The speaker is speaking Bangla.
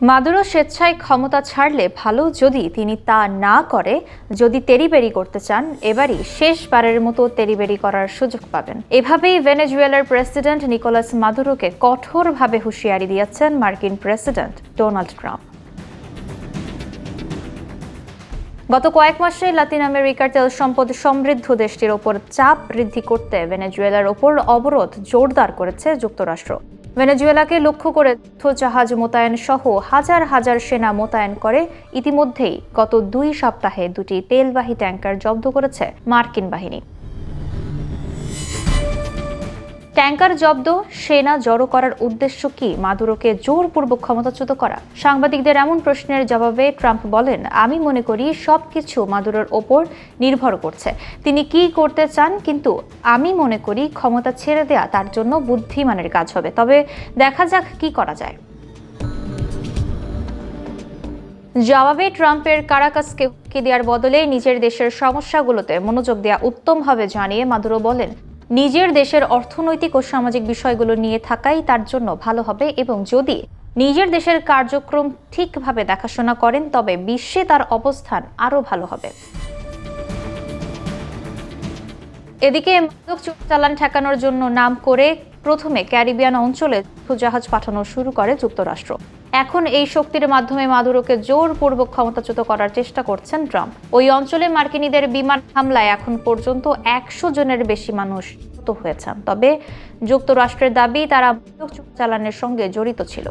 মাদুরো স্বেচ্ছায় ক্ষমতা ছাড়লে ভালো, যদি তিনি তা না করে, যদি তেড়িবেড়ি করতে চান, এবারই শেষবারের মতো তেড়িবেড়ি করার সুযোগ পাবেন। এভাবেই ভেনেজুয়েলার প্রেসিডেন্ট নিকোলাস মাদুরোকে কঠোরভাবে হুঁশিয়ারি দিয়েছেন মার্কিন প্রেসিডেন্ট ডোনাল্ড ট্রাম্প। গত কয়েক মাসে লাতিন আমেরিকার তেল সম্পদ সমৃদ্ধ দেশটির ওপর চাপ বৃদ্ধি করতে ভেনেজুয়েলার ওপর অবরোধ জোরদার করেছে যুক্তরাষ্ট্র। ভেনেজুয়েলাকে লক্ষ্য করে জাহাজ মোতায়েন সহ হাজার হাজার সেনা মোতায়েন করে ইতিমধ্যেই গত 2 সপ্তাহে দুটি তেলবাহী ট্যাঙ্কার জব্দ করেছে মার্কিন বাহিনী। ট্যাঙ্কার জব্দ, সেনা জড়ো করার উদ্দেশ্য কি? মাদুরোকে জোরপূর্বক ক্ষমতাচ্যুত করা। সাংবাদিকদের এমন প্রশ্নের জবাবে ট্রাম্প বলেন, আমি মনে করি সবকিছু মাদুরোর ওপর নির্ভর করছে তিনি কি করতে চান, কিন্তু আমি মনে করি ক্ষমতা ছেড়ে দেয়া তার জন্য বুদ্ধিমানের কাজ হবে। তবে দেখা যাক কি করা যায়। জবাবে ট্রাম্পের কারাকাসকে হুমকি দেওয়ার বদলে নিজের দেশের সমস্যাগুলোতে মনোযোগ দেওয়া উত্তম হবে জানিয়ে মাদুরো বলেন, নিজের দেশের অর্থনৈতিক ও সামাজিক বিষয়গুলো নিয়ে থাকাই তার জন্য ভালো হবে, এবং যদি নিজের দেশের কার্যক্রম ঠিকভাবে দেখাশোনা করেন তবে বিশ্বে তার অবস্থান আরও ভালো হবে। এদিকে মাদক চালান ঠেকানোর জন্য নাম করে প্রথমে ক্যারিবিয়ান অঞ্চলে জাহাজ পাঠানো শুরু করে যুক্তরাষ্ট্র। এখন এই শক্তির মাধ্যমে মাদুরোকে জোরপূর্বক ক্ষমতাচ্যুত করার চেষ্টা করছেন ট্রাম্প। ওই অঞ্চলে মার্কিনীদের বিমান হামলায় এখন পর্যন্ত 100 জনের বেশি মানুষ নিহত হয়েছেন। তবে যুক্তরাষ্ট্রের দাবি তারা মাদক চালানের সঙ্গে জড়িত ছিল।